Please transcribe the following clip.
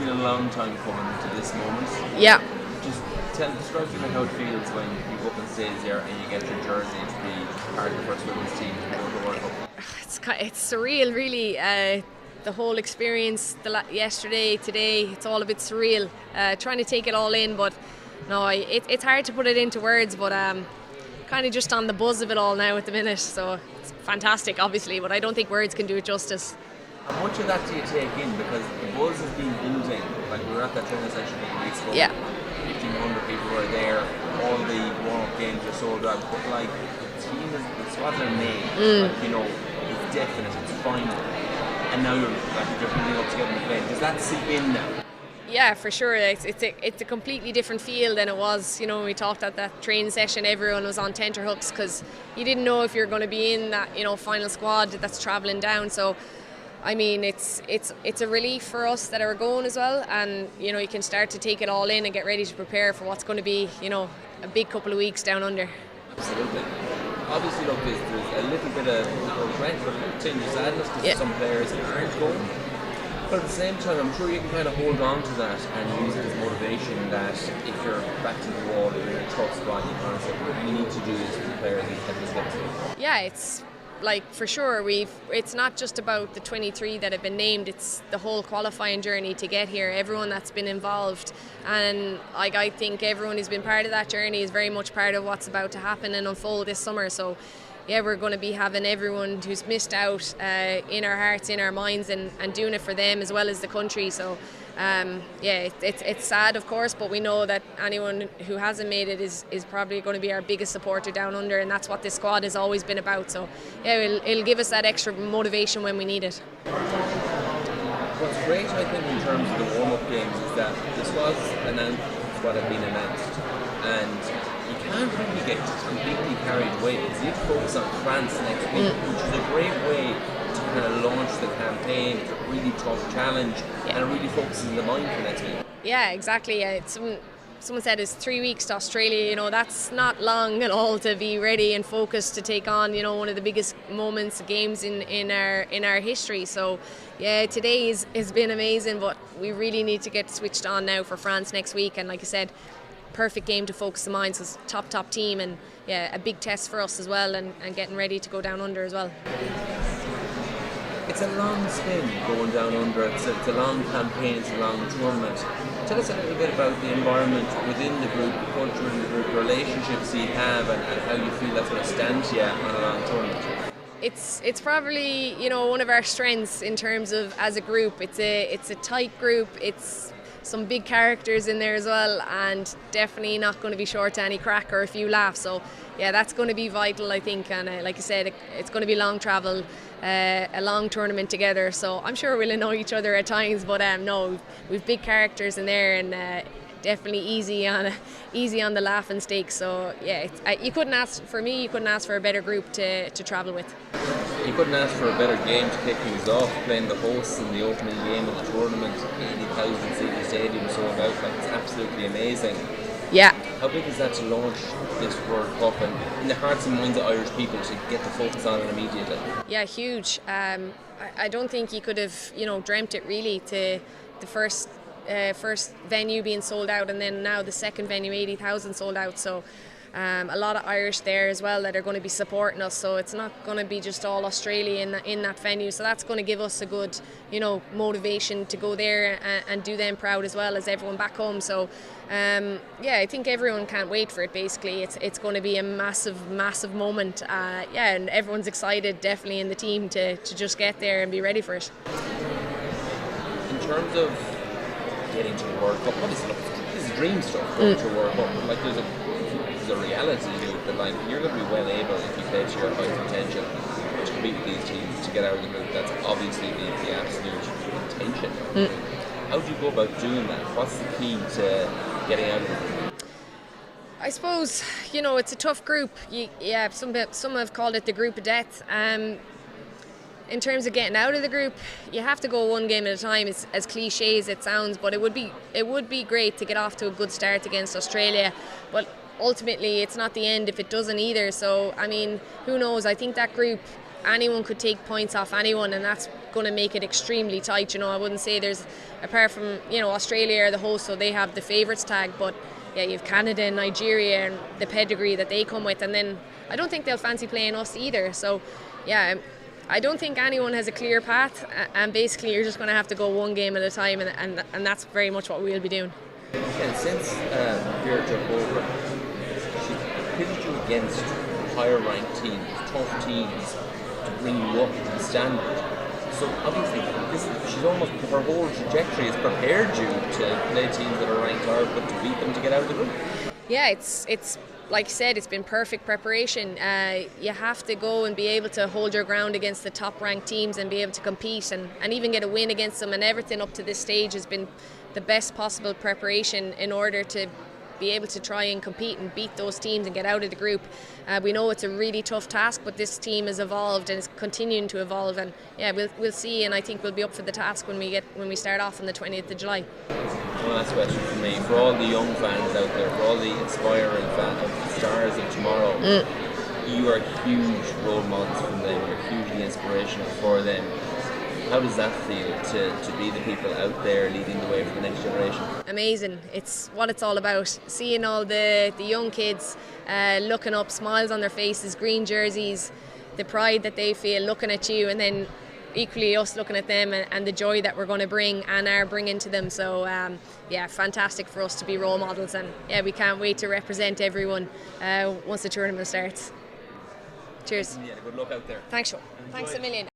been a long time coming to this moment. Yeah. Just describe to me how it feels when you go up on stage there and you get your jersey to be part of the first women's team to go to the World Cup. It's surreal, really. The whole experience, yesterday, today, it's all a bit surreal. Trying to take it all in, but no, it's hard to put it into words. But kind of just on the buzz of it all now at the minute. So it's fantastic, obviously, but I don't think words can do it justice. How much of that do you take in? Because the buzz has been building. Like we were at that training session a couple of weeks ago. Yeah. 1,500 people were there. All the warm-up games are sold out. But like the team is, the squad are made. Like, you know, it's definite. It's final. And now you're building up together in the play. Does that sink in now? Yeah, for sure. It's a completely different feel than it was. You know, when we talked at that training session, everyone was on tenterhooks because you didn't know if you're going to be in that, you know, final squad that's travelling down. So, I mean, it's a relief for us that are going as well, and you know, you can start to take it all in and get ready to prepare for what's going to be, you know, a big couple of weeks down under. Absolutely. Obviously, look, there's a little bit of regret, but continued sadness because some players aren't going. But at the same time, I'm sure you can kind of hold on to that and use it as motivation that if you're back to the wall, if you're in a tough spot, you kind of say, what we need to do is for the players and get this get. Yeah, it's like for sure it's not just about the 23 that have been named, it's the whole qualifying journey to get here, everyone that's been involved, and like I think everyone who's been part of that journey is very much part of what's about to happen and unfold this summer. So yeah, we're going to be having everyone who's missed out in our hearts, in our minds, and doing it for them as well as the country. So yeah, it's sad, of course, but we know that anyone who hasn't made it is probably going to be our biggest supporter down under, and that's what this squad has always been about. So yeah, it'll give us that extra motivation when we need it. What's great, I think, in terms of the warm-up games is that this was announced, what had been announced, and you can't really get completely carried away because you focus on France next week, which is a great way to kind of launch the campaign. It's a really tough challenge, and it really focuses the mind for next week. Yeah, exactly. Someone said it's 3 weeks to Australia. You know, that's not long at all to be ready and focused to take on, you know, one of the biggest moments, games in our history. So yeah, today has been amazing, but we really need to get switched on now for France next week. And like I said, perfect game to focus the minds. It's top team, and yeah, a big test for us as well, and getting ready to go down under as well. It's a long spin going down under. It's a long campaign, it's a long tournament. Tell us a little bit about the environment within the group, the culture in the group, the relationships you have, and how you feel that's going to stand to you on a long tournament. It's probably, you know, one of our strengths in terms of as a group. It's a tight group. It's some big characters in there as well, and definitely not going to be short to any crack or a few laughs. So yeah, that's going to be vital, I think, and like I said, it's going to be long travel, a long tournament together, so I'm sure we'll annoy each other at times, but no, we've big characters in there, and definitely easy on the laughing stakes. So yeah, you couldn't ask for a better group to travel with. You couldn't ask for a better game to kick things off, playing the hosts in the opening game of the tournament, 80,000 seat stadium sold out. Like, it's absolutely amazing. Yeah. How big is that to launch this World Cup and in the hearts and minds of Irish people to get the focus on it immediately? Yeah, huge. I don't think you could have, you know, dreamt it really, to the first venue being sold out, and then now the second venue, 80,000 sold out. So a lot of Irish there as well that are going to be supporting us, so it's not going to be just all Australia in that venue, so that's going to give us a good, you know, motivation to go there and do them proud as well as everyone back home. So yeah, I think everyone can't wait for it. Basically, it's going to be a massive moment. Yeah, and everyone's excited, definitely, in the team to just get there and be ready for it. In terms of getting to the World Cup, obviously, look, this is dream stuff, going to a World Cup. Like, there's a reality to it that, like, you're going to be well able, if you play to your high potential, to compete with these teams, to get out of the group. That's obviously the absolute intention. How do you go about doing that? What's the key to getting out of the group? I suppose, you know, it's a tough group. Yeah, some have called it the group of death. In terms of getting out of the group, you have to go one game at a time. It's as cliche as it sounds, but it would be great to get off to a good start against Australia. But ultimately, it's not the end if it doesn't either. So, I mean, who knows? I think that group, anyone could take points off anyone, and that's going to make it extremely tight. You know, I wouldn't say there's, apart from, you know, Australia are the host, so they have the favourites tag, but yeah, you have Canada and Nigeria and the pedigree that they come with, and then I don't think they'll fancy playing us either. So yeah, I don't think anyone has a clear path, and basically you're just going to have to go one game at a time, and that's very much what we'll be doing. And since Vera took over, she pitted you against higher ranked teams, tough teams, to bring you up to the standard. So obviously, she's almost, her whole trajectory has prepared you to play teams that are ranked higher, but to beat them to get out of the group. Yeah, it's like I said, it's been perfect preparation. You have to go and be able to hold your ground against the top ranked teams and be able to compete and even get a win against them, and everything up to this stage has been the best possible preparation in order to be able to try and compete and beat those teams and get out of the group. We know it's a really tough task, but this team has evolved and is continuing to evolve, and yeah, we'll see, and I think we'll be up for the task when we start off on the 20th of July. One last question for me. For all the young fans out there, for all the inspiring fans, stars of tomorrow, you are huge role models from them, you're hugely inspirational for them. How does that feel to be the people out there leading the way for the next generation? Amazing. It's what it's all about. Seeing all the young kids looking up, smiles on their faces, green jerseys, the pride that they feel looking at you, and then equally us looking at them and the joy that we're going to bring and are bringing to them. So yeah, fantastic for us to be role models, and yeah, we can't wait to represent everyone once the tournament starts. Cheers. Yeah, good luck out there. Thanks, Sean. Thanks a million.